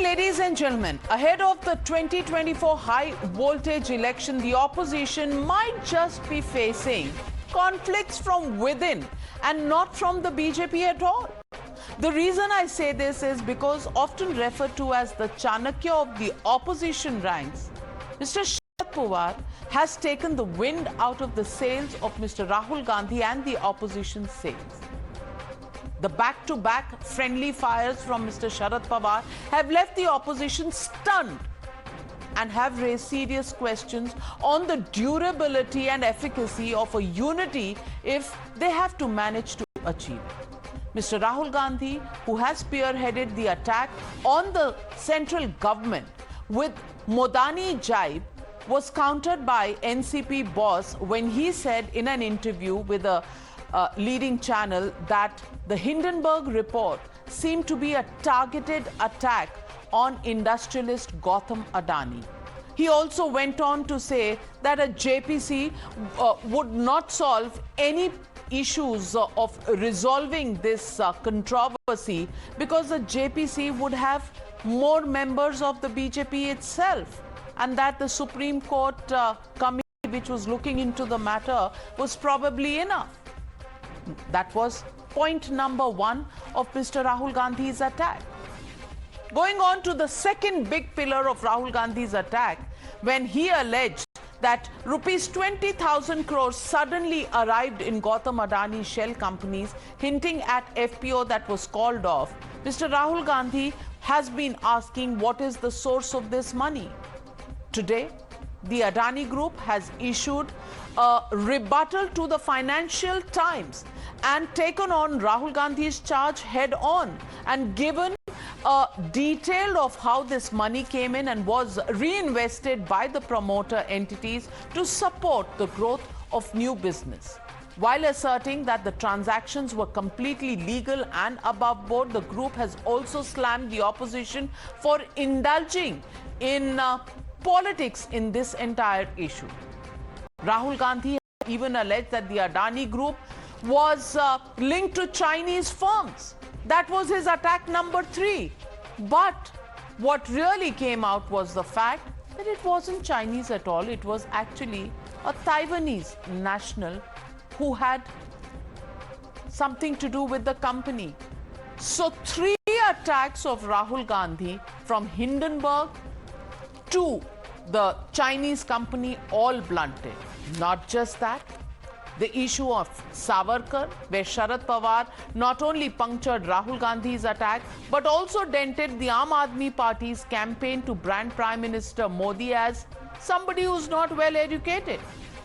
Ladies and gentlemen, ahead of the 2024 high-voltage election, the opposition might just be facing conflicts from within and not from the BJP at all. The reason I say this is because often referred to as the Chanakya of the opposition ranks, Mr. Sharad Pawar has taken the wind out of the sails of Mr. Rahul Gandhi and the opposition sails. The back-to-back friendly fires from Mr. Sharad Pawar have left the opposition stunned and have raised serious questions on the durability and efficacy of a unity if they have to manage to achieve it. Mr. Rahul Gandhi, who has spearheaded the attack on the central government with modani jibe, was countered by NCP boss when he said in an interview with a leading channel that the Hindenburg report seemed to be a targeted attack on industrialist Ghulam Adani. He also went on to say that a JPC would not solve any issues of resolving this controversy because the JPC would have more members of the BJP itself, and that the Supreme Court committee which was looking into the matter was probably enough. That was point number one of Mr. Rahul Gandhi's attack. Going on to the second big pillar of Rahul Gandhi's attack, when he alleged that rupees 20,000 crores suddenly arrived in Ghulam Adani's shell companies, hinting at FPO that was called off, Mr. Rahul Gandhi has been asking what is the source of this money. Today, the Adani Group has issued a rebuttal to the Financial Times and taken on Rahul Gandhi's charge head on and given a detail of how this money came in and was reinvested by the promoter entities to support the growth of new business. While asserting that the transactions were completely legal and above board, the group has also slammed the opposition for indulging in politics in this entire issue. Rahul Gandhi even alleged that the Adani Group was linked to Chinese firms. That was his attack number 3. But what really came out was the fact that it wasn't Chinese at all. It was actually a Taiwanese national who had something to do with the company. So 3 attacks of Rahul Gandhi from Hindenburg to the Chinese company, all blunted. Not just that, the issue of Savarkar, where Sharad Pawar not only punctured Rahul Gandhi's attack, but also dented the Aam Aadmi Party's campaign to brand Prime Minister Modi as somebody who's not well educated.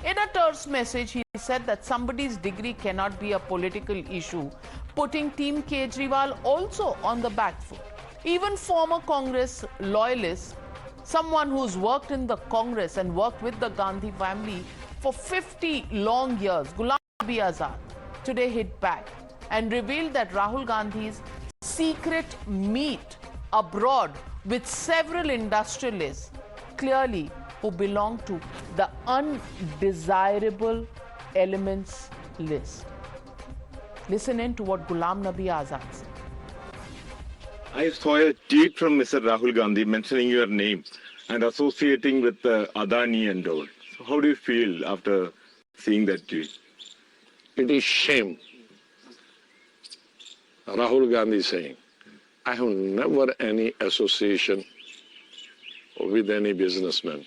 In a terse message, he said that somebody's degree cannot be a political issue, putting Team Kejriwal also on the back foot. Even former Congress loyalists, someone who's worked in the Congress and worked with the Gandhi family for 50 long years, Ghulam Nabi Azad, today hit back and revealed that Rahul Gandhi's secret meet abroad with several industrialists, clearly who belong to the undesirable elements list. Listen in to what Ghulam Nabi Azad said. I saw a tweet from Mr. Rahul Gandhi mentioning your name and associating with Adani and all. So how do you feel after seeing that tweet? It is shame. Rahul Gandhi saying, I have never any association with any businessman,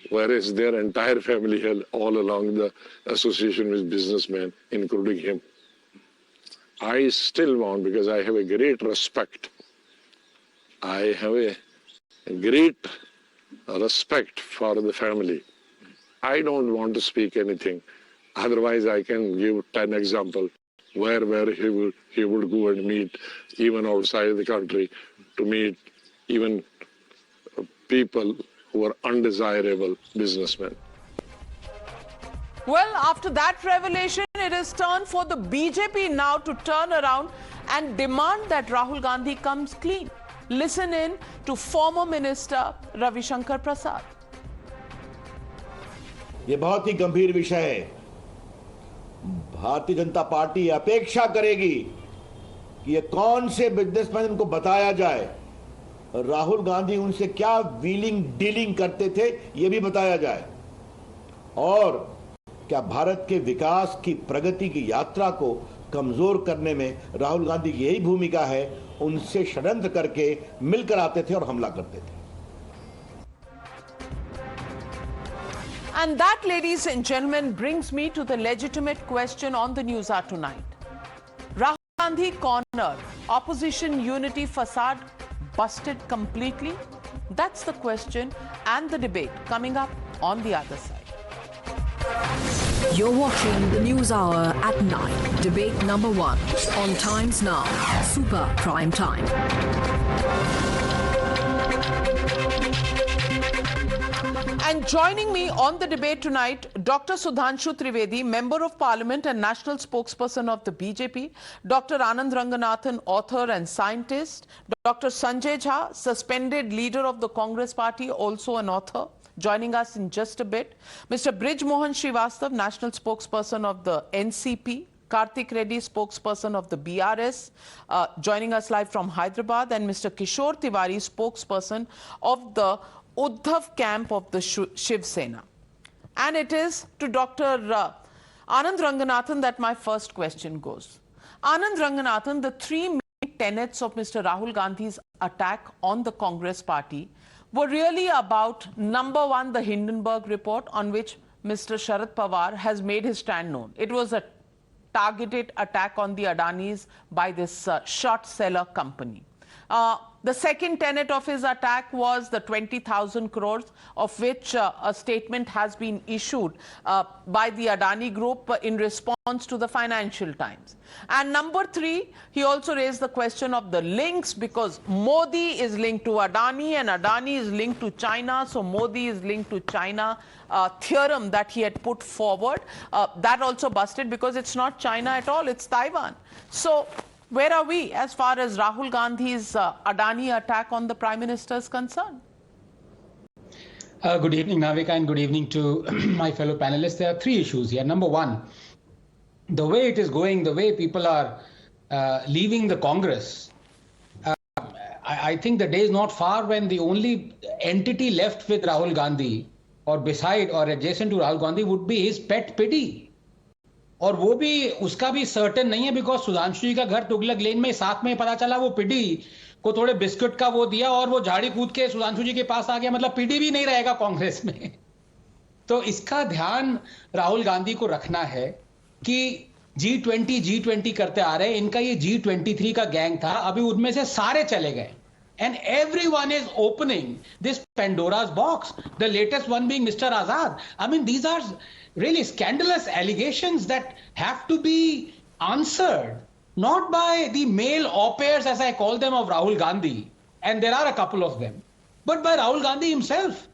whereas their entire family had all along the association with businessmen, including him. I still want, because I have a great respect. I have a great respect for the family. I don't want to speak anything. Otherwise, I can give 10 examples where he would go and meet, even outside the country, to meet even people who are undesirable businessmen. Well, after that revelation, it is turn for the BJP now to turn around and demand that Rahul Gandhi comes clean. Listen in to former Minister Ravi Shankar Prasad. ये बहुत ही गंभीर विषय है। Bharatiya Janata party अपेक्षा करेगी कि ये कौन से बिजनेसमैन उनको बताया जाए, राहुल गांधी उनसे क्या व्हीलिंग डीलिंग करते थे ये भी बताया जाए, और क्या भारत के विकास की प्रगति की यात्रा को कमजोर करने में राहुल गांधी की यही भूमिका है। उनसे षड्यंत्र करके मिलकर आते थे और हमला करते थे। And that, ladies and gentlemen, brings me to the legitimate question on the Newshour tonight. Rahul Gandhi cornered, opposition unity facade busted completely? That's the question and the debate coming up on the other side. You're watching the News Hour at 9. Debate number 1 on Times Now. Super Prime Time. And joining me on the debate tonight, Dr. Sudhanshu Trivedi, Member of Parliament and National Spokesperson of the BJP, Dr. Anand Ranganathan, author and scientist, Dr. Sanjay Jha, suspended leader of the Congress party, also an author, joining us in just a bit, Mr. Brijmohan Srivastava, National Spokesperson of the NCP, Karthik Reddy, spokesperson of the BRS, joining us live from Hyderabad, and Mr. Kishore Tiwari, spokesperson of the Uddhav camp of the Shiv Sena. And it is to Dr. Anand Ranganathan that my first question goes. Anand Ranganathan, the three main tenets of Mr. Rahul Gandhi's attack on the Congress party were really about, number one, the Hindenburg report on which Mr. Sharad Pawar has made his stand known. It was a targeted attack on the Adanis by this short seller company. The second tenet of his attack was the 20,000 crores, of which a statement has been issued by the Adani group in response to the Financial Times. And number three, he also raised the question of the links, because Modi is linked to Adani and Adani is linked to China. So Modi is linked to China theorem that he had put forward. That also busted, because it's not China at all, it's Taiwan. So where are we as far as Rahul Gandhi's Adani attack on the Prime Minister is concerned? Good evening, Navika, and good evening to my fellow panelists. There are three issues here. Number one, the way it is going, the way people are leaving the Congress, I think the day is not far when the only entity left with Rahul Gandhi or beside or adjacent to Rahul Gandhi would be his pet pity. और वो भी उसका भी certain नहीं है, because Sudhanshu जी का घर तुगलक लेन में साथ में पता चला वो पीडी को थोड़े बिस्कुट का वो दिया और वो झाड़ी कूद के सुधांशु जी के पास आ गया, मतलब पीडी भी नहीं रहेगा कांग्रेस में। तो इसका ध्यान राहुल गांधी को रखना है कि G20 करते आ रहे हैं, इनका ये G23 का गैंग था, अभी उनमें से सारे चले गए, and everyone is opening this Pandora's box, the latest one being Mr. Azad. I mean, these are really scandalous allegations that have to be answered, not by the male au pairs, as I call them, of Rahul Gandhi, and there are a couple of them, but by Rahul Gandhi himself.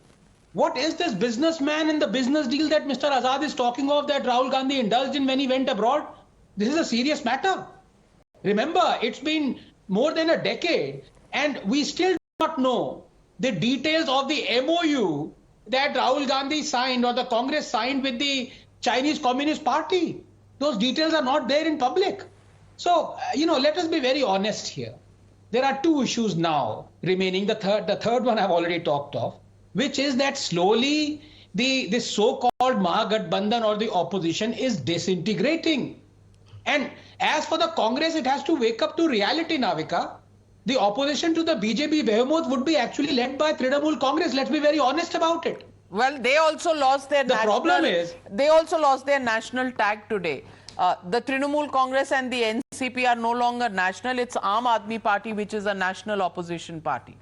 What is this businessman and the business deal that Mr. Azad is talking of that Rahul Gandhi indulged in when he went abroad? This is a serious matter. Remember, it's been more than a decade and we still do not know the details of the MOU that Rahul Gandhi signed or the Congress signed with the Chinese Communist Party. Those details are not there in public. So, let us be very honest here. There are two issues now remaining. The third one I've already talked of, which is that slowly this so-called Mahagathbandhan or the opposition is disintegrating. And as for the Congress, it has to wake up to reality, Navika. The opposition to the BJP behemoth would be actually led by Trinamool Congress. Let's be very honest about it. Well, they also lost their they also lost their national tag today. The Trinamool Congress and the NCP are no longer national. It's Aam Aadmi Party, which is a national opposition party.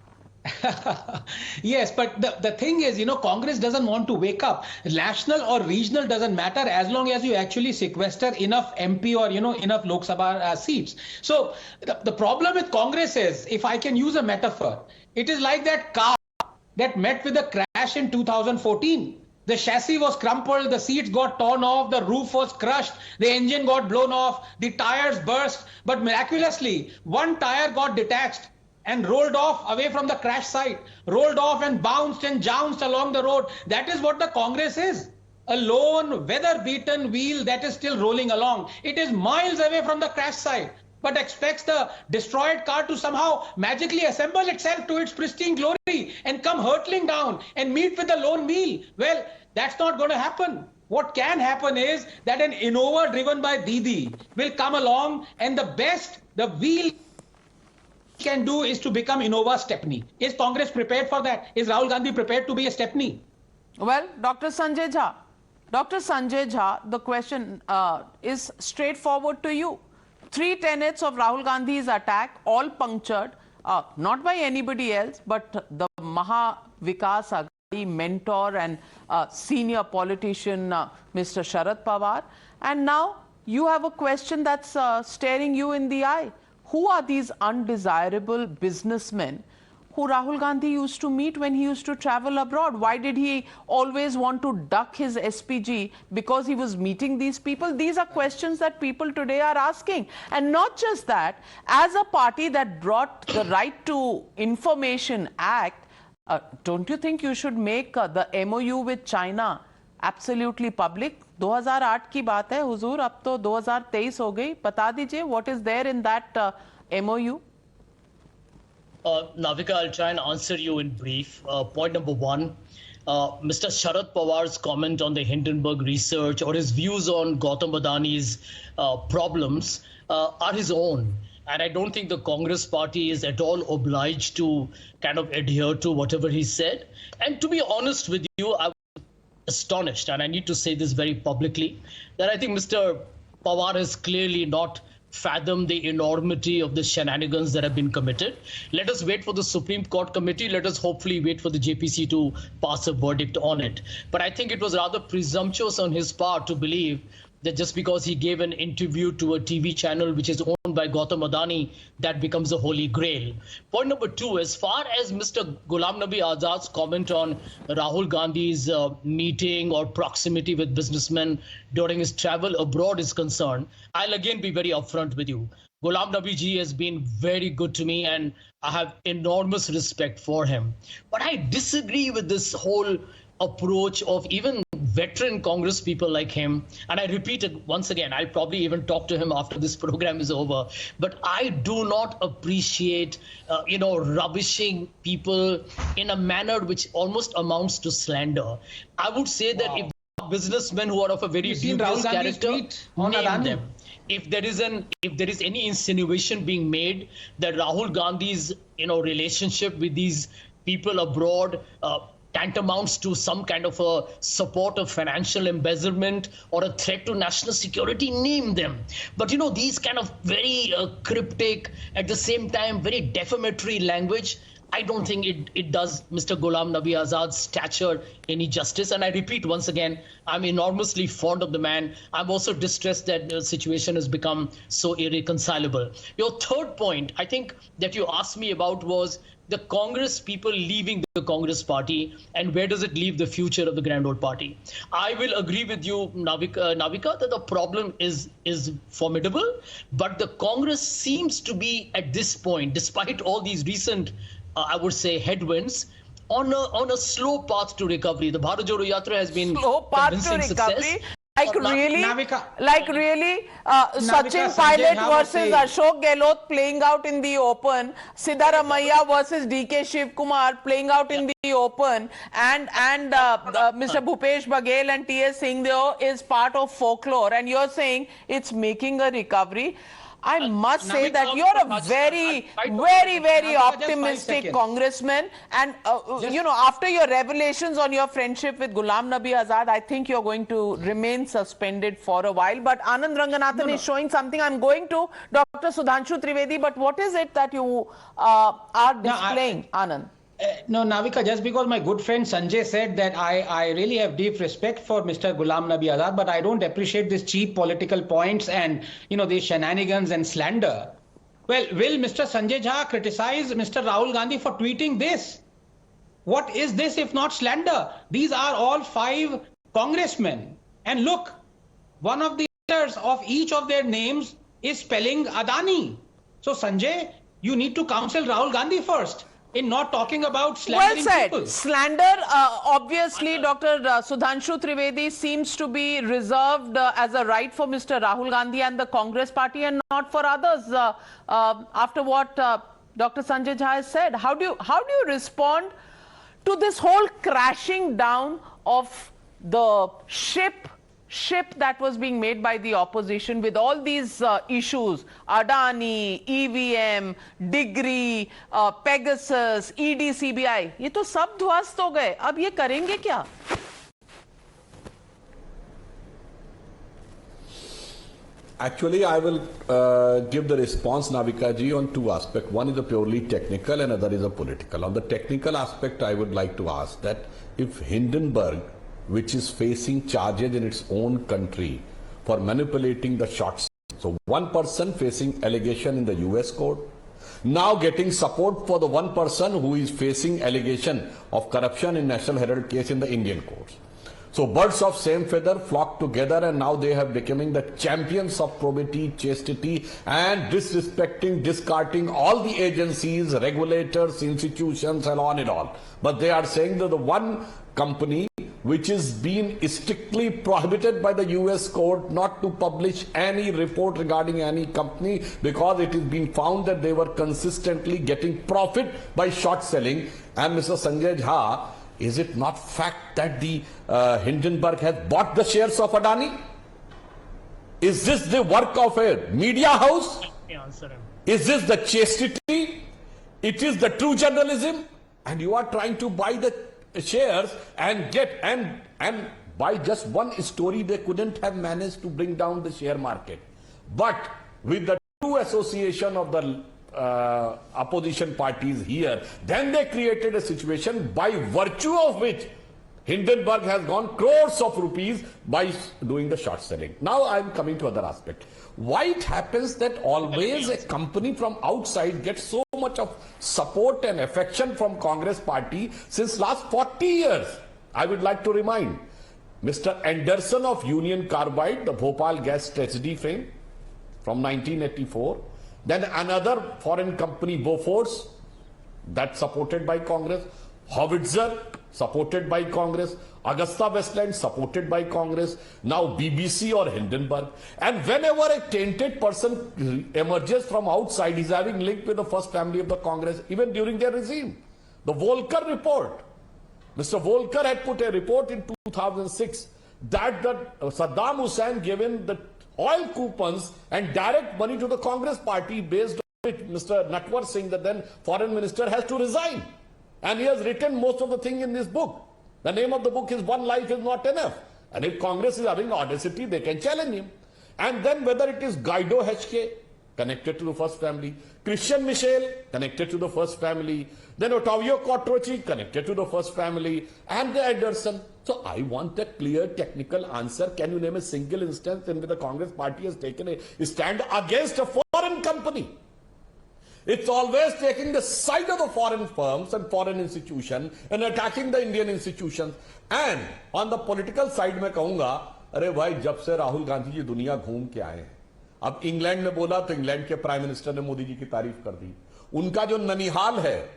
Yes, but the thing is, Congress doesn't want to wake up. National or regional doesn't matter as long as you actually sequester enough MP or, enough Lok Sabha seats. So the problem with Congress is, if I can use a metaphor, it is like that car that met with a crash in 2014. The chassis was crumpled, the seats got torn off, the roof was crushed, the engine got blown off, the tires burst, but miraculously, one tire got detached and rolled off away from the crash site, rolled off and bounced and jounced along the road. That is what the Congress is. A lone, weather-beaten wheel that is still rolling along. It is miles away from the crash site, but expects the destroyed car to somehow magically assemble itself to its pristine glory and come hurtling down and meet with the lone wheel. Well, that's not going to happen. What can happen is that an Innova driven by Didi will come along, and the best the wheel can do is to become Innova Stepney. Is Congress prepared for that? Is Rahul Gandhi prepared to be a Stepney? Well, Dr. Sanjay Jha. Dr. Sanjay Jha, the question is straightforward to you. 3 tenets of Rahul Gandhi's attack, all punctured, not by anybody else, but the Maha Vikas Aghadi mentor and senior politician, Mr. Sharad Pawar. And now you have a question that's staring you in the eye. Who are these undesirable businessmen who Rahul Gandhi used to meet when he used to travel abroad? Why did he always want to duck his SPG? Because he was meeting these people? These are questions that people today are asking. And not just that, as a party that brought the Right to Information Act, don't you think you should make the MOU with China absolutely public? 2008 की बात है हुजूर, अब तो 2023 हो गई. बता दीजिए, what is there in that MOU? Navika, I'll try and answer you in brief. Point number one, Mr. Sharad Pawar's comment on the Hindenburg research or his views on Ghulam Adani's problems are his own. And I don't think the Congress party is at all obliged to kind of adhere to whatever he said. And to be honest with you, I was astonished, and I need to say this very publicly, that I think Mr. Pawar has clearly not fathom the enormity of the shenanigans that have been committed. Let us wait for the Supreme Court committee. Let us hopefully wait for the JPC to pass a verdict on it. But I think it was rather presumptuous on his part to believe that just because he gave an interview to a TV channel which is owned by Ghulam Adani, that becomes a holy grail. Point number two, as far as Mr. Ghulam Nabi Azad's comment on Rahul Gandhi's meeting or proximity with businessmen during his travel abroad is concerned, I'll again be very upfront with you. Ghulam Nabi ji has been very good to me, and I have enormous respect for him. But I disagree with this whole approach of even veteran Congress people like him. And I repeat it once again, I'll probably even talk to him after this program is over. But I do not appreciate, rubbishing people in a manner which almost amounts to slander. I would say that if businessmen who are of a very dubious character, name them. If there is any insinuation being made that Rahul Gandhi's relationship with these people abroad tantamounts to some kind of a support of financial embezzlement or a threat to national security, name them. But these kind of very cryptic, at the same time very defamatory language, I don't think it does Mr. Ghulam Nabi Azad's stature any justice. And I repeat once again, I'm enormously fond of the man. I'm also distressed that the situation has become so irreconcilable. Your third point, I think, that you asked me about was the Congress people leaving the Congress party, and where does it leave the future of the Grand Old Party? I will agree with you, Navika, that the problem is formidable, but the Congress seems to be at this point, despite all these recent I would say headwinds, on a slow path to recovery. The Bharat Jodo Yatra has been slow path to recovery. Success. Sachin Pilot versus Ashok Gehlot playing out in the open, Siddaramaiah versus DK Shiv Kumar playing out in the open, and Mr. Bhupesh Baghel and T.S. Singhdev is part of folklore, and you're saying it's making a recovery. I must say that you're a very, very optimistic congressman. And, after your revelations on your friendship with Ghulam Nabi Azad, I think you're going to remain suspended for a while. But Anand Ranganathan is showing something. I'm going to Dr. Sudhanshu Trivedi. But what is it that you are displaying, Anand? No, Navika, just because my good friend Sanjay said that I really have deep respect for Mr. Ghulam Nabi Azad, but I don't appreciate these cheap political points and, these shenanigans and slander. Well, will Mr. Sanjay Jha criticize Mr. Rahul Gandhi for tweeting this? What is this if not slander? These are all 5 congressmen. And look, one of the letters of each of their names is spelling Adani. So Sanjay, you need to counsel Rahul Gandhi first in not talking about slandering well said. people. Slander, obviously, Dr. Sudhanshu Trivedi seems to be reserved as a right for Mr. Rahul Gandhi and the Congress party and not for others. After what Dr. Sanjay Jha has said, how do you respond to this whole crashing down of the ship that was being made by the opposition with all these issues, Adani, EVM, degree, Pegasus, ED, CBI, ये तो सब ध्वस्त हो गए, अब ये करेंगे क्या? Actually, I will give the response, Navika ji, on 2 aspects. One is a purely technical and other is a political. On the technical aspect, I would like to ask that if Hindenburg, which is facing charges in its own country for manipulating the shots. So one person facing allegation in the US court, now getting support for the one person who is facing allegation of corruption in National Herald case in the Indian courts. So birds of same feather flock together and now they have becoming the champions of probity, chastity and disrespecting, discarding all the agencies, regulators, institutions and on and on. But they are saying that the one company which is being strictly prohibited by the US court not to publish any report regarding any company because it is being found that they were consistently getting profit by short selling. And Mr. Sanjay Jha, is it not fact that the Hindenburg has bought the shares of Adani? Is this the work of a media house? Is this the chastity? It is the true journalism? And you are trying to buy the shares and get and by just one story they couldn't have managed to bring down the share market. But with the true association of the opposition parties here, then they created a situation by virtue of which Hindenburg has gone crores of rupees by doing the short selling. Now I am coming to other aspect. Why it happens that always a company from outside gets so much of support and affection from Congress party since last 40 years? I would like to remind Mr. Anderson of Union Carbide, the Bhopal gas tragedy fame from 1984. Then another foreign company, Bofors, that's supported by Congress. Howitzer, supported by Congress. Augusta Westland, supported by Congress. Now BBC or Hindenburg. And whenever a tainted person emerges from outside, he's having link with the first family of the Congress, even during their regime. The Volcker report. Mr. Volcker had put a report in 2006 that Saddam Hussein given the oil coupons and direct money to the Congress party based on which Mr. Natwar Singh, the then foreign minister, has to resign. And he has written most of the thing in this book. The name of the book is One Life is Not Enough. And if Congress is having audacity, they can challenge him. And then whether it is Guaido HK, connected to the first family, Christian Michel, connected to the first family, then Ottavio Quattrochi, connected to the first family, and the Anderson. So I want a clear technical answer. Can you name a single instance in which the Congress party has taken a stand against a foreign company? It's always taking the side of the foreign firms and foreign institutions and attacking the Indian institutions. And on the political side, मैं कहूँगा, अरे भाई जब से राहुल गांधी जी दुनिया घूम के आए हैं, अब इंग्लैंड में बोला तो इंग्लैंड के प्राइम मिनिस्टर ने मोदी जी की तारीफ कर दी. उनका जो ननिहाल है,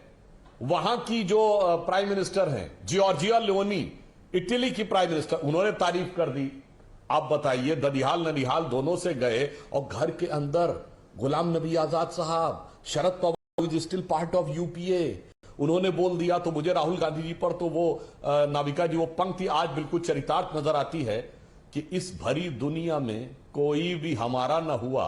वहां की जो प्राइम मिनिस्टर हैं, जॉर्जिया लियोनी, इटली की प्राइम मिनिस्टर, उन्होंने तारीफ कर दी. आप बताइए, दनिहाल ननिहाल दोनों से गए और घर के अंदर गुलाम नबी आजाद साहब, Sharad Pawar is still part of UPA, उन्होंने बोल दिया. तो मुझे राहुल गांधी जी पर तो वो नाविका जी वो पंक्ति आज बिल्कुल चरितार्थ नजर आती है कि इस भरी दुनिया में कोई भी हमारा न हुआ,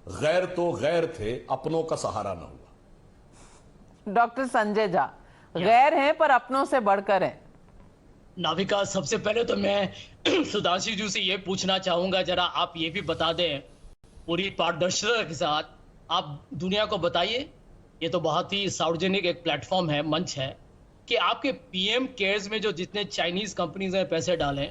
गैर तो गैर थे, अपनों का सहारा न हुआ. डॉक्टर संजय झा, गैर हैं पर अपनों से बढ़कर हैं. नाविका, सबसे पहले तो मैं सुधांशु जी से ये पूछना चाहूंगा, जरा आप ये भी बता दें पूरी पारदर्शिता के साथ, आप दुनिया को बताइए, ये तो बहुत ही सार्वजनिक एक प्लेटफॉर्म है, मंच है, कि आपके पीएम केयर्स में जो जितने चाइनीज कंपनीज ने पैसे डाले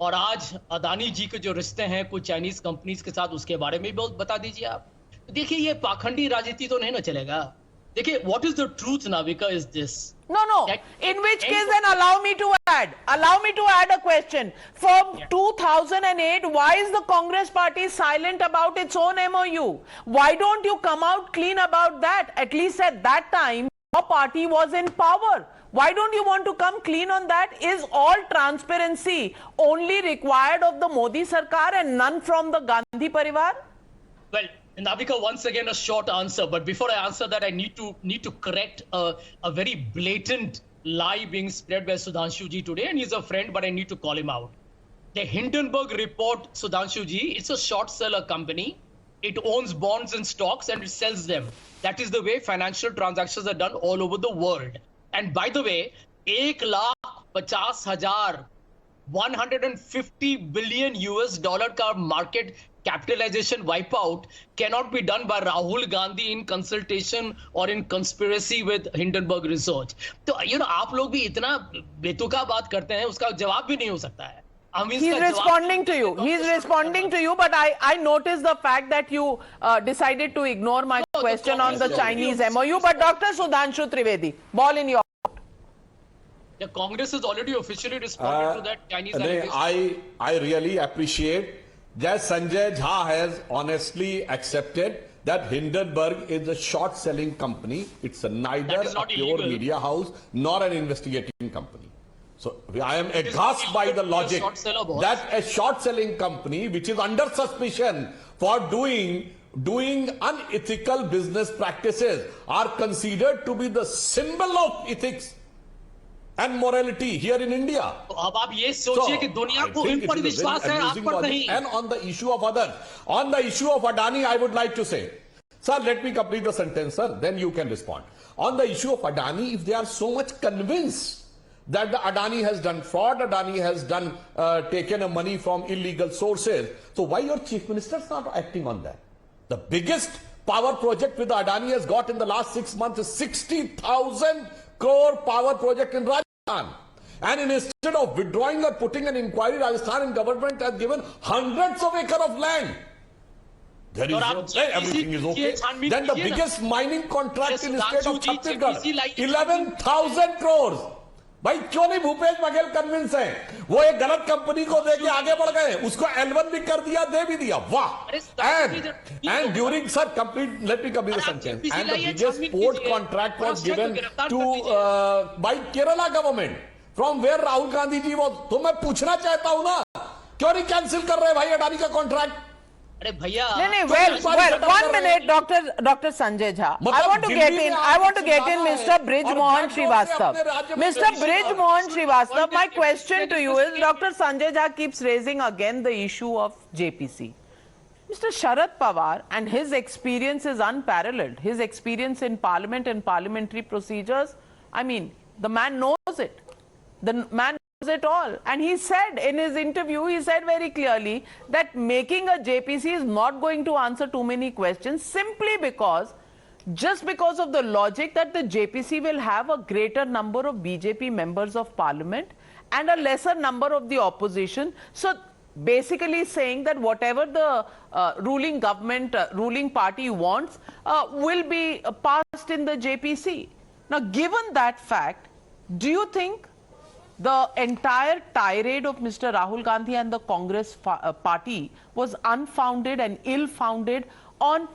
और आज अदानी जी के जो रिश्ते हैं कुछ चाइनीज कंपनीज के साथ, उसके बारे में भी बहुत बता दीजिए आप. देखिए, ये पाखंडी राजनीति तो नहीं ना चलेगा. देखिए, what is the truth, Navika, is this. No. In which case, then allow me to add a question. From 2008, why is the Congress party silent about its own MOU? Why don't you come out clean about that? At least at that time, your party was in power. Why don't you want to come clean on that? Is all transparency only required of the Modi Sarkar and none from the Gandhi Parivar? Well, Navika, once again, a short answer. But before I answer that, I need to correct a very blatant lie being spread by Sudhanshu Ji today. And he's a friend, but I need to call him out. The Hindenburg report, Sudhanshu Ji, it's a short seller company. It owns bonds and stocks and it sells them. That is the way financial transactions are done all over the world. And by the way, 1,50,000, $150 billion US ka market capitalization wipeout cannot be done by Rahul Gandhi in consultation or in conspiracy with Hindenburg research. So, आप लोग भी इतना बेतुका बात करते हैं, उसका जवाब भी नहीं हो सकता है. He's responding to you. He's responding to you, but I noticed the fact that you decided to ignore my question on the Chinese MOU. But Dr. Sudhanshu Trivedi, ball in your court. The Congress has already officially responded to that Chinese allegation. I really appreciate that Sanjay Jha has honestly accepted that Hindenburg is a short-selling company. It's neither a pure media house nor an investigating company. So I am aghast by the logic that a short-selling company which is under suspicion for doing unethical business practices are considered to be the symbol of ethics and morality here in India. तो अब आप ये सोचिए कि दुनिया को इन पर विश्वास है, आप पर नहीं. And on the issue of others, on the issue of Adani, I would like to say, sir, let me complete the sentence, sir, then you can respond. On the issue of Adani, if they are so much convinced that the Adani has done fraud, Adani has done taken money from illegal sources, so why your chief minister is not acting on that? The biggest power project with the Adani has got in the last 6 months is 60,000 crore power project in Rajasthan. And instead of withdrawing or putting an inquiry, Rajasthan government has given hundreds of acres of land. There is everything is okay. Then the biggest mining contract in the state of Chhattisgarh, 11,000 crores. भाई क्यों नहीं Bhupesh Baghel convince है? वो एक गलत company को देके आगे बढ़ गए, उसको L1 भी कर दिया, दे भी दिया. वाह. And during, sir, complete, let me complete the sentence. And the biggest port contract was given to by Kerala government, from where Rahul Gandhi ji was. तो मैं पूछना चाहता हूँ ना, क्यों नहीं कैंसिल कर रहे भाई अडानी का कॉन्ट्रैक्ट? अरे भैया, well, 1 minute, Dr. Sanjay Jha. I want to get in Mr. Brijmohan Srivastava. Mr. Brijmohan Srivastava, my question to you is, Dr. Sanjay Jha keeps raising again the issue of JPC. Mr. Sharad Pawar, and his experience is unparalleled. His experience in parliament and parliamentary procedures, I mean, the man knows it. The man knows it all. And he said in his interview, he said very clearly that making a JPC is not going to answer too many questions, simply because, just because of the logic that the JPC will have a greater number of BJP members of parliament and a lesser number of the opposition. So basically saying that whatever the ruling government, ruling party wants will be passed in the JPC. Now, given that fact, do you think the entire tirade of Mr. Rahul Gandhi and the Congress party was unfounded and ill-founded on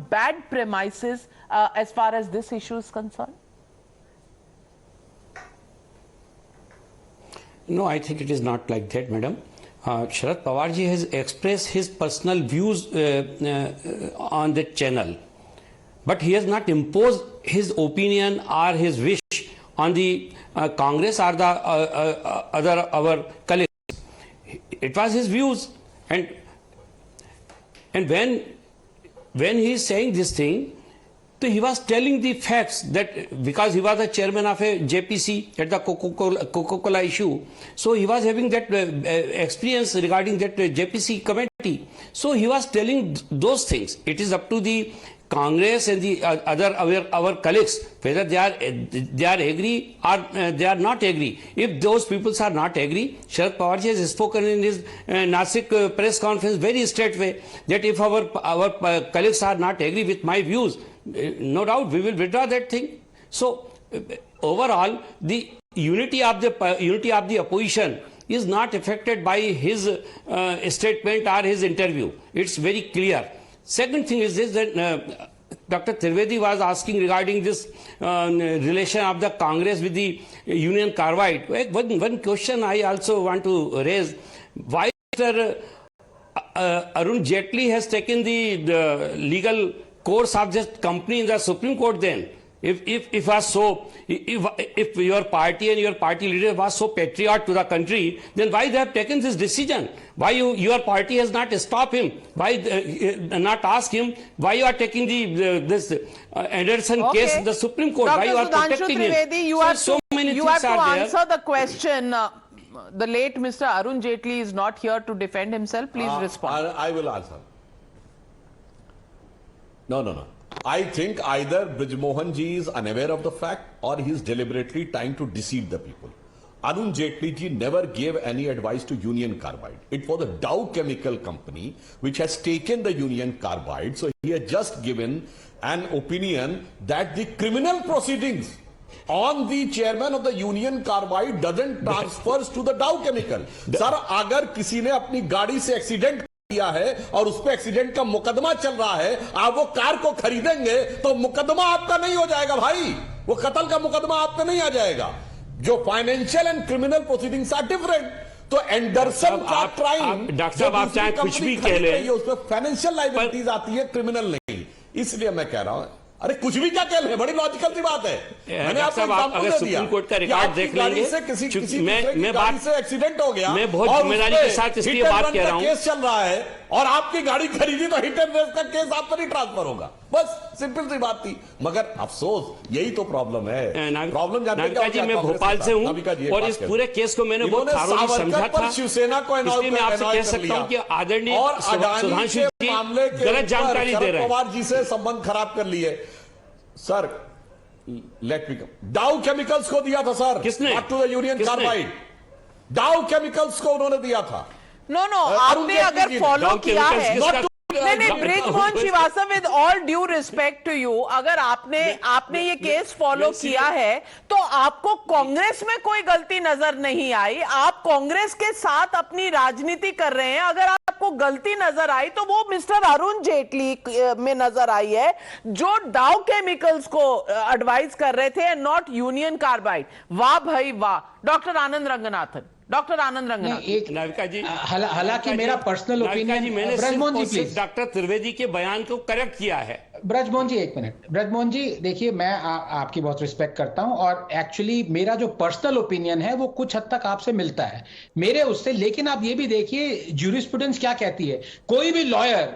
bad premises as far as this issue is concerned? No, I think it is not like that, madam. Sharad Pawar ji has expressed his personal views on that channel, but he has not imposed his opinion or his wish on the Congress or the our colleagues. It was his views, and when he is saying this thing, so he was telling the facts, that because he was the chairman of a JPC at the Coca-Cola issue, so he was having that experience regarding that JPC committee. So he was telling those things. It is up to the Congress and the other our colleagues whether they are agree or they are not agree. If those people are not agree, Sharad Pawar ji has spoken in his Nasik press conference very straight way that if our colleagues are not agree with my views, no doubt we will withdraw that thing. So overall, the unity of the opposition is not affected by his statement or his interview. It's very clear. Second thing is this, that Dr. Trivedi was asking regarding this relation of the Congress with the Union Carbide. One question I also want to raise. Why Mr. Arun Jaitley has taken the legal course of this company in the Supreme Court then? If your party and your party leader was so patriot to the country, then why they have taken this decision? Why your party has not stopped him? Why not ask him why you are taking this Anderson case in the Supreme Court? Dr. Why you are Sudhanshu protecting Trivedi, him? you have to there. Answer the question. The late Mr. Arun Jaitley is not here to defend himself. Please respond. I will answer. No. I think either Brijmohan ji is unaware of the fact or he is deliberately trying to deceive the people. Arun Jaitley ji never gave any advice to Union Carbide. It was the Dow Chemical Company which has taken the Union Carbide. So he has just given an opinion that the criminal proceedings on the chairman of the Union Carbide doesn't transfer to the Dow Chemical. Sir, अगर किसी ने अपनी गाड़ी से accident किया है और उस पे एक्सीडेंट का मुकदमा चल रहा है, आप वो कार को खरीदेंगे तो मुकदमा आपका नहीं हो जाएगा भाई, वो कत्ल का मुकदमा आप पे नहीं आ जाएगा. जो financial and criminal proceedings are different. तो एंडरसन का क्राइम डॉक्टर साहब आप चाहे कुछ भी कह लें, उसमें फाइनेंशियल लायबिलिटीज आती है, क्रिमिनल नहीं. इसलिए मैं कह रहा हूं, अरे कुछ भी क्या कह रहे हैं, बड़ी लॉजिकल सी बात है. मैंने आपको अगर सुप्रीम कोर्ट का रिकॉर्ड देख लेंगे, मैं बात से एक्सीडेंट हो गया, मैं बहुत जिम्मेदारी के साथ इसलिए बात कह रहा हूं, केस चल रहा है और आपकी गाड़ी खरीदी तो हिट एंड रन का केस आप पर ही ट्रांसफर होगा. बस सिंपल सी बात थी. मगर अफसोस यही तो प्रॉब्लम है. प्रॉब्लम जानते हैं क्या? जी मैं भोपाल से हूं और इस पूरे केस को मैंने बहुत थारोली समझा था. शिवसेना को इसलिए मैं आपसे कह सकता हूं कि आदरणीय सुधांशु जी गलत जानकारी दे रहे हैं. पवार जी से संबंध खराब कर लिए. Sir, let me come. Dow Chemicals को दिया था सर. किसने? To the Union Carbide. Dow Chemicals को उन्होंने दिया था. नो आपने अगर फॉलो किया है, नहीं, Brijmohan Srivastava, with all due respect to you, अगर आपने ये केस फॉलो किया है तो आपको कांग्रेस में कोई गलती नजर नहीं आई. आप कांग्रेस के साथ अपनी राजनीति कर रहे हैं. अगर आपको गलती नजर आई तो वो मिस्टर अरुण जेटली में नजर आई है, जो डाउ केमिकल्स को एडवाइस कर रहे थे, नॉट यूनियन कार्बाइड. वाह भाई वाह. डॉक्टर आनंद रंगनाथन. नाविका जी, हालांकि मेरा personal opinion, Brajmohan ji please, doctor Trivedi के बयान को करेक्ट किया है. ब्रजमोहन जी एक मिनट. ब्रजमोहन जी देखिए, मैं आपकी बहुत रिस्पेक्ट करता हूं और एक्चुअली मेरा जो पर्सनल ओपिनियन है वो कुछ हद तक आपसे मिलता है मेरे उससे. लेकिन आप ये भी देखिए ज्यूरिस्प्रूडेंस क्या कहती है. कोई भी लॉयर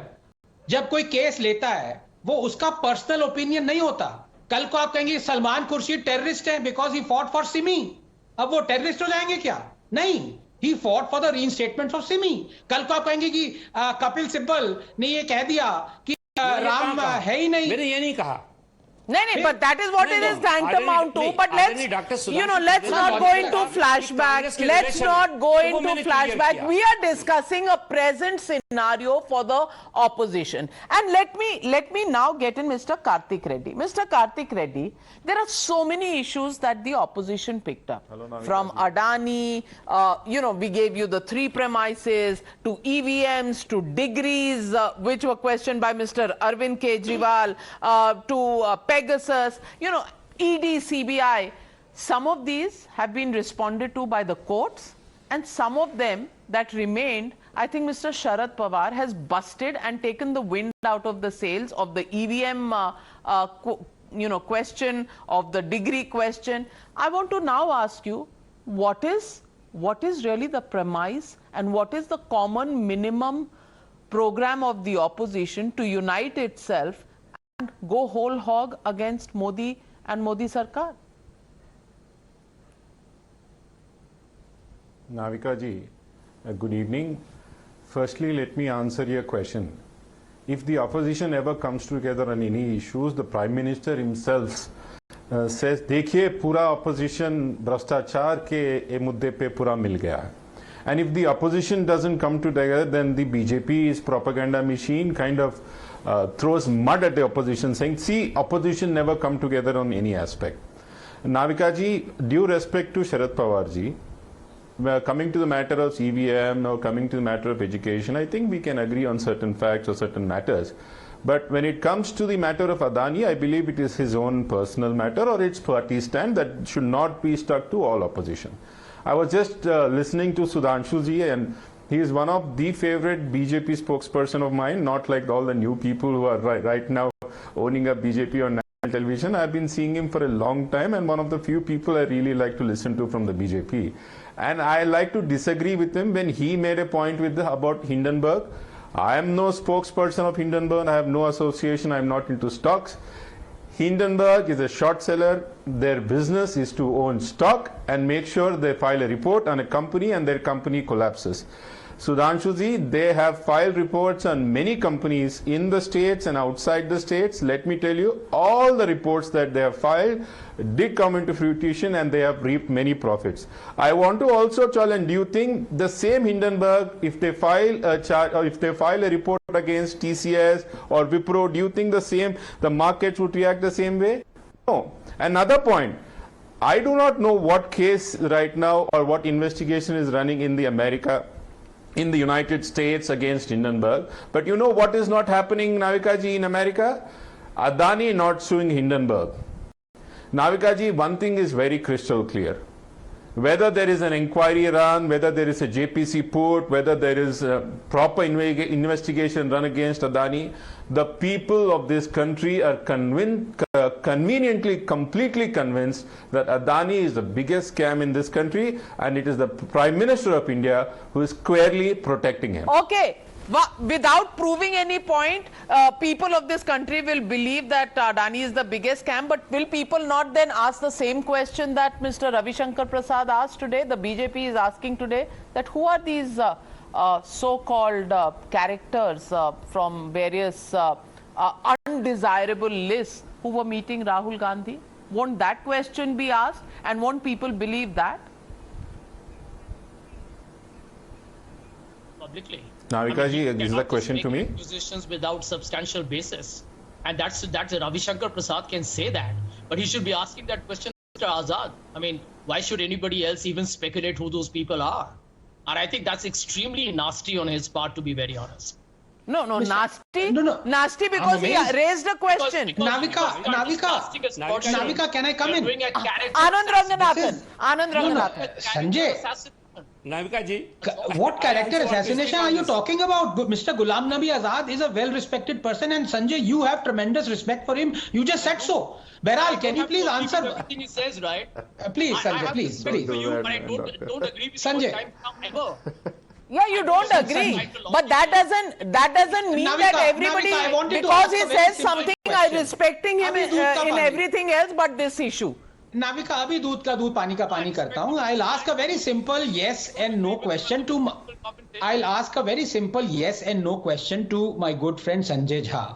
जब कोई केस लेता है वो उसका पर्सनल ओपिनियन नहीं होता. कल को आप कहेंगे सलमान खुर्शीद टेररिस्ट है because he fought for SIMI. अब वो टेररिस्ट हो जाएंगे क्या? नहीं, he fought for the reinstatement of SIMI. कल को आप कहेंगे कि कपिल सिब्बल ने ये कह दिया कि राम है ही नहीं. मैंने ये नहीं कहा. नहीं, but that is what it is tantamount to. But let's not go into flashback. Let's not go into flashback. We are discussing a present scenario for the opposition. And let me now get in Mr. Karthik Reddy. Mr. Karthik Reddy, there are so many issues that the opposition picked up. From Adani, we gave you the 3 premises, to EVMs, to degrees, which were questioned by Mr. Arvind Kejriwal, to Pegasus, ED, CBI. Some of these have been responded to by the courts, and some of them that remained, I think Mr. Sharad Pawar has busted and taken the wind out of the sails of the EVM question, of the degree question. I want to now ask you, what is really the premise and what is the common minimum program of the opposition to unite itself and go whole hog against Modi and Modi Sarkar? Navika ji, good evening. Firstly, let me answer your question. If the opposition ever comes together on any issues, the Prime Minister himself says, देखिए पूरा opposition भ्रष्टाचार के मुद्दे पे पूरा मिल गया है. And if the opposition doesn't come together, then the BJP is propaganda machine kind of throws mud at the opposition, saying, see, opposition never come together on any aspect. Navika ji, due respect to Sharad Pawar ji, coming to the matter of EVM or coming to the matter of education, I think we can agree on certain facts or certain matters. But when it comes to the matter of Adani, I believe it is his own personal matter or its party stand that should not be stuck to all opposition. I was just listening to Sudhanshu ji, and he is one of the favorite BJP spokesperson of mine, not like all the new people who are right now owning a BJP on national television. I've been seeing him for a long time, and one of the few people I really like to listen to from the BJP. And I like to disagree with him when he made a point about Hindenburg. I am no spokesperson of Hindenburg. I have no association. I am not into stocks. Hindenburg is a short seller. Their business is to own stock and make sure they file a report on a company and their company collapses. Sudhanshu ji, they have filed reports on many companies in the states and outside the states. Let me tell you, all the reports that they have filed did come into fruition and they have reaped many profits. I want to also challenge, do you think the same Hindenburg, if they file a report against TCS or Wipro, do you think the markets would react the same way? No. Another point, I do not know what case right now or what investigation is running in the United States against Hindenburg. But you know what is not happening, Navika ji, in America? Adani not suing Hindenburg. Navika ji, one thing is very crystal clear. Whether there is an inquiry run, whether there is a JPC put, whether there is a proper investigation run against Adani, the people of this country are conveniently, completely convinced that Adani is the biggest scam in this country, and it is the Prime Minister of India who is squarely protecting him. Okay. Without proving any point, people of this country will believe that Adani is the biggest scam, but will people not then ask the same question that Mr. Ravi Shankar Prasad asked today, the BJP is asking today, that who are these so-called characters from various undesirable lists who were meeting Rahul Gandhi? Won't that question be asked, and won't people believe that? Publicly. Navika ji, is the question to me? Positions without substantial basis, and that's Ravi Shankar Prasad can say that, but he should be asking that question to Mr. Azad. I mean, why should anybody else even speculate who those people are? And I think that's extremely nasty on his part, to be very honest. No, nasty. No. Nasty because he raised a question. Navika, can I come in? Anand Ranganathan. Sanjay. Navika ji. What character assassination are you talking about? Mr. Ghulam Nabi Azad is a well-respected person, and Sanjay, you have tremendous respect for him. You just said so. Behral, can you please answer? Everything he says, right? Please, Sanjay, please. For you, but I don't agree with Sanjay. you ever. Yeah, you don't agree, but that doesn't mean Navika, that everybody, because he says something, I'm respecting him in everything else but this issue. Navika, abhi doodh ka doodh, pani ka pani karta hu. I'll ask a very simple yes and no question to my good friend Sanjay Jha.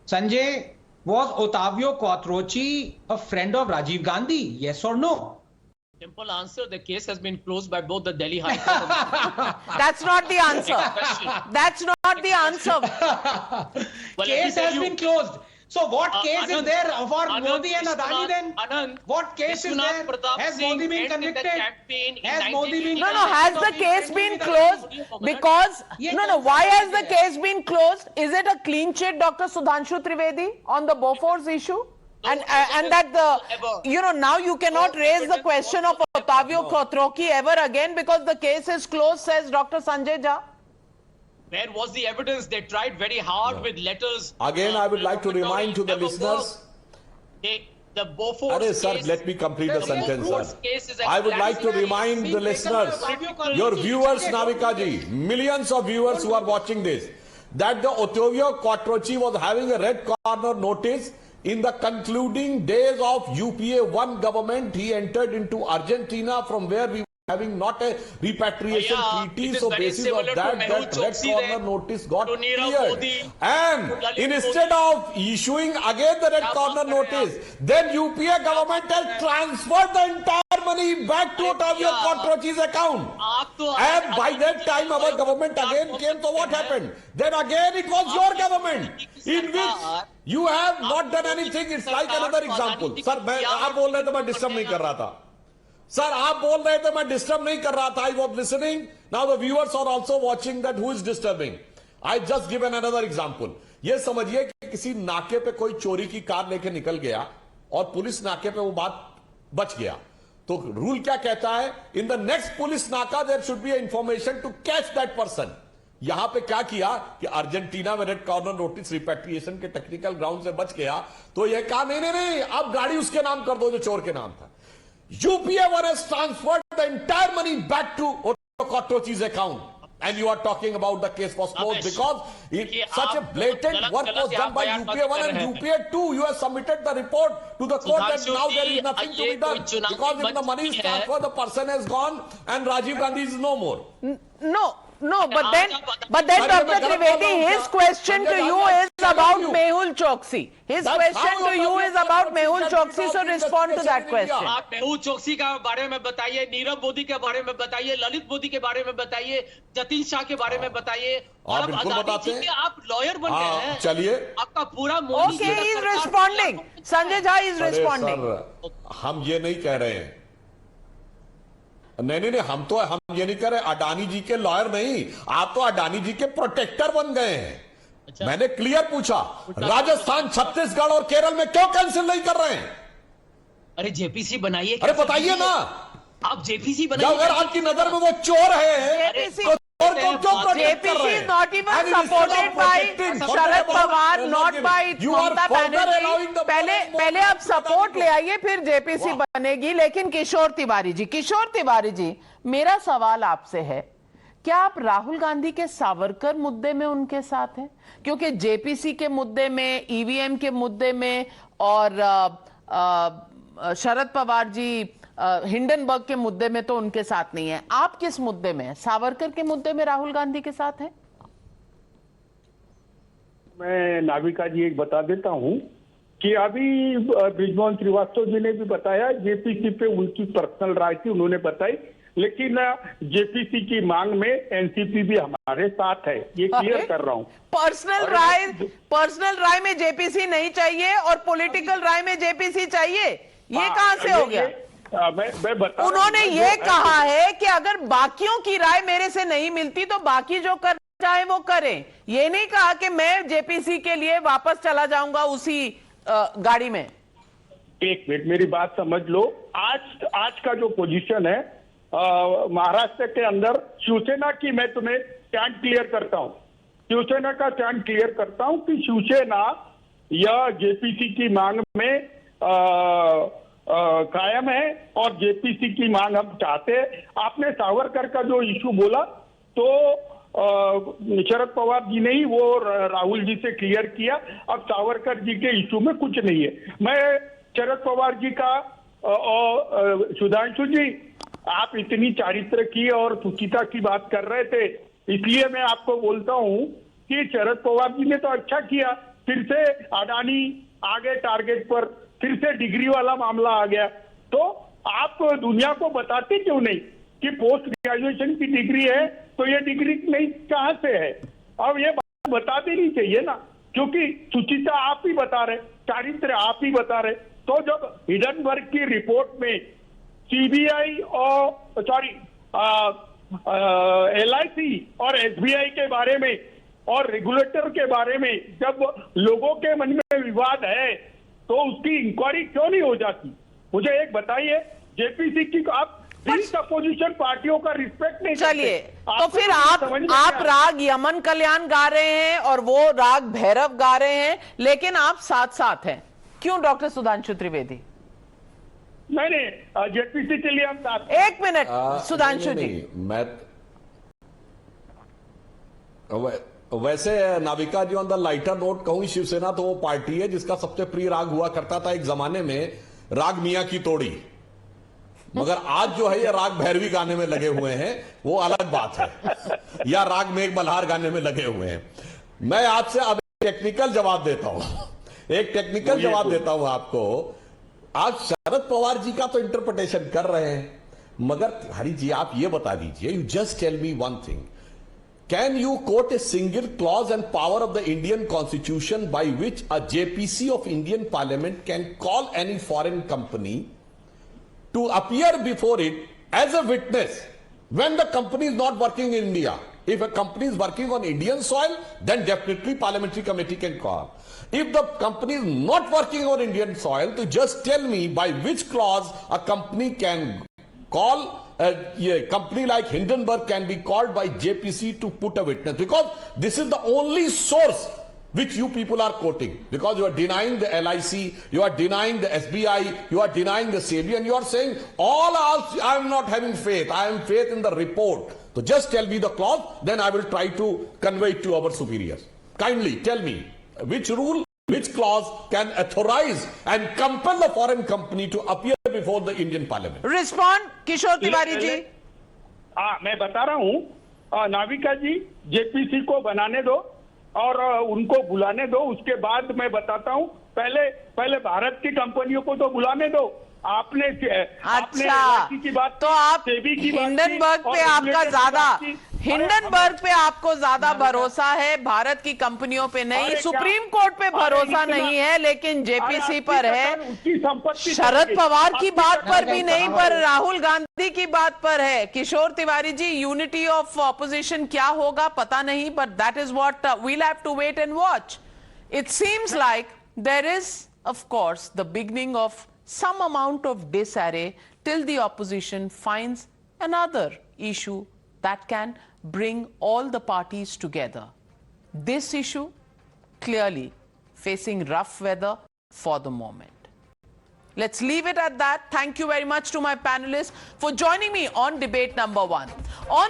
Sanjay, was Ottavio Quattrochi a friend of Rajiv Gandhi? Yes or no? Simple answer, the case has been closed by both the Delhi High Court. That's not the answer. That's not the answer. Case has been closed. So what case is there for Modi and Adani then? Anand, what case is there? Has Modi been convicted? Has the case been closed? Because, why has the case been closed? Is it a clean chit, Dr. Sudhanshu Trivedi, on the Bofors issue? And that now you cannot raise the question of Ottavio Quattrochi ever again because the case is closed, says Dr. Sanjay Jha. Where was the evidence? They tried very hard with letters. Again, I would like to remind to the listeners. The Bofors case, let me complete the sentence, sir. I would like to remind the listeners, your viewers, Navika ji, millions of viewers who are watching this, that the Ottavio Quattrochi was having a red corner notice. In the concluding days of UPA 1 government, he entered into Argentina, from where we having not a repatriation treaty, so basis of that red corner notice got cleared. And instead of issuing again the red corner notice, then UPA government has transferred the entire money back to Ottavio Quattrochi's account. And by that time our government again came, so what happened? Then again it was your government in which you have not done anything. It's like another example. Sir, आप बोल रहे थे मैं disturb नहीं कर रहा था. Sir, आप बोल रहे थे मैं डिस्टर्ब नहीं कर रहा था. I was listening. Now the viewers are also watching that who is disturbing. I just given another example. ये समझिए कि किसी नाके पे कोई चोरी की कार लेके निकल गया और पुलिस नाके पे वो बात बच गया. तो रूल क्या कहता है? In the next police naka there should be information to catch that person. यहां पे क्या किया कि अर्जेंटीना में रेड कॉर्नर नोटिस रिपैट्रिएशन के टेक्निकल ग्राउंड से बच गया, तो यह कहा नहीं नहीं नहीं अब गाड़ी उसके नाम कर दो जो चोर के नाम था. UPA has transferred the entire money back to Ottavio Quattrochi's account, and you are talking about the case was closed because such a blatant work was done by UPA 1 and UPA 2. You have submitted the report to the court that now there is nothing to be done because if the money is transferred, the person has gone and Rajiv Gandhi is no more. No, but then Dr. Trivedi, his question to you is about Mehul Choksi. His question to you is about Mehul Choksi, so respond to that question. आप मेहुल चोकसी के बारे में बताइए, नीरव मोदी के बारे में बताइए, ललित मोदी के बारे में बताइए, जतिन शाह के बारे में बताइए. और अब अदानी जी के आप लॉयर बन गए हैं. चलिए, आपका पूरा Okay, he is responding. Sanjay Jha is responding. हम ये नहीं कह रहे हैं. नहीं हम ये नहीं कह रहे अडानी जी के लॉयर नहीं, आप तो अडानी जी के प्रोटेक्टर बन गए हैं. अच्छा? मैंने क्लियर पूछा राजस्थान, छत्तीसगढ़ और केरल में क्यों कैंसिल नहीं कर रहे हैं? अरे जेपीसी बनाइए. अरे बताइए ना, आप जेपीसी बनाइए. अगर आपकी नजर में वो चोर है तो JPC is not even supported by Sharad Pawar, not by Mamata Banerjee. पहले आप सपोर्ट ले आइए फिर JPC बनेगी. लेकिन किशोर तिवारी जी, मेरा सवाल आपसे है, क्या आप राहुल गांधी के सावरकर मुद्दे में उनके साथ हैं? क्योंकि JPC के मुद्दे में, EVM के मुद्दे में और शरद पवार जी हिंडनबर्ग के मुद्दे में तो उनके साथ नहीं है. आप किस मुद्दे में हैं? सावरकर के मुद्दे में राहुल गांधी के साथ हैं? मैं नाविका जी एक बता देता हूं कि अभी ब्रिजमोहन श्रीवास्तव जी ने भी बताया जेपीसी पे उनकी पर्सनल राय थी, उन्होंने बताई. लेकिन जेपीसी की मांग में एनसीपी भी हमारे साथ है, ये क्लियर कर रहा हूं. पर्सनल राय में जेपीसी नहीं चाहिए और पॉलिटिकल राय में जेपीसी चाहिए, ये कहां से हो गया? मैं बता उन्होंने ये कहा है कि अगर बाकियों की राय मेरे से नहीं मिलती तो बाकी जो कर चाहे वो करें. ये नहीं कहा कि मैं जेपीसी के लिए वापस चला जाऊंगा उसी गाड़ी में. एक मिनट मेरी बात समझ लो. आज का जो पोजीशन है महाराष्ट्र के अंदर शिवसेना की, मैं तुम्हें स्टैंड क्लियर करता हूं. शिवसेना का स्टैंड क्लियर करता हूं कि शिवसेना या जेपीसी की मांग में कायम है और जेपीसी की मांग हम चाहते हैं. आपने सावरकर का जो इशू बोला तो शरद पवार जी ने ही वो राहुल जी से क्लियर किया. अब सावरकर जी के इशू में कुछ नहीं है. मैं शरद पवार जी का और सुधांशु जी, आप इतनी चारित्र की और सुचिता की बात कर रहे थे, इसलिए मैं आपको बोलता हूं कि शरद पवार जी ने तो अच्छा किया, फिर से अडानी आ गए टारगेट पर, फिर से डिग्री वाला मामला आ गया. तो आप दुनिया को बताते क्यों नहीं कि पोस्ट ग्रेजुएशन की डिग्री है तो ये डिग्री नहीं कहां से है? अब ये बात बता देनी चाहिए ना, क्योंकि सुचिता आप ही बता रहे, चारित्र आप ही बता रहे. तो जब हिडनबर्ग की रिपोर्ट में सीबीआई और LIC और SBI के बारे में और रेगुलेटर के बारे में जब लोगों के मन में विवाद है तो उसकी इंक्वायरी क्यों नहीं हो जाती? मुझे एक बताइए. जेपीसी की आप अपोजिशन पार्टियों का रिस्पेक्ट नहीं. चलिए, तो फिर आप राग यमन कल्याण गा रहे हैं और वो राग भैरव गा रहे हैं, लेकिन आप साथ साथ हैं. क्यों डॉक्टर सुधांशु त्रिवेदी? नहीं, जेपीसी के लिए हम साथ. एक मिनट सुधांशु जी. मैं वैसे नाविका जी ऑन द लाइटर नोट कहूं, शिवसेना तो वो पार्टी है जिसका सबसे प्रिय राग हुआ करता था एक जमाने में, राग मियां की तोड़ी. मगर आज जो है ये राग भैरवी गाने में लगे हुए हैं, वो अलग बात है, या राग मेघ मल्हार गाने में लगे हुए हैं। मैं आपसे अब टेक्निकल जवाब देता हूं, एक टेक्निकल जवाब देता हूं आपको। आप शरद पवार जी का तो इंटरप्रिटेशन कर रहे हैं, मगर हरी जी आप ये बता दीजिए, you just tell me one thing, can you quote a single clause and power of the Indian Constitution by which a JPC of Indian Parliament can call any foreign company to appear before it as a witness when the company is not working in India? If a company is working on Indian soil, then definitely Parliamentary Committee can call. If the company is not working on Indian soil, to just tell me by which clause a company can call, a company like Hindenburg can be called by JPC to put a witness, because this is the only source which you people are quoting, because you are denying the LIC, you are denying the SBI, you are denying the SEBI, and you are saying all else I am not having faith, I am faith in the report. So just tell me the clause, then I will try to convey it to our superiors. Kindly tell me which rule, which clause can authorize and compel the foreign company to appear before the Indian Parliament. Respond, Kishore Tiwari ji. मैं बता रहा हूँ नाविका जी, JPC को बनाने दो और उनको बुलाने दो, उसके बाद मैं बताता हूँ। पहले भारत की कंपनियों को तो बुलाने दो। आपने अच्छा, तो आप हिंडनबर्ग पे आपका ज्यादा, हिंडनबर्ग पे आपको ज्यादा भरोसा है, भारत की कंपनियों पे नहीं। सुप्रीम कोर्ट पे भरोसा नहीं है, लेकिन जेपीसी पर है। शरद पवार की बात पर भी नहीं, पर राहुल गांधी की बात पर है। Kishore Tiwari ji, unity of opposition क्या होगा पता नहीं, but that is what we'll have to wait and watch. It seems like there is of course the beginning of some amount of disarray till the opposition finds another issue that can bring all the parties together. This issue clearly facing rough weather for the moment. Let's leave it at that. Thank you very much to my panelists for joining me on debate number 1. On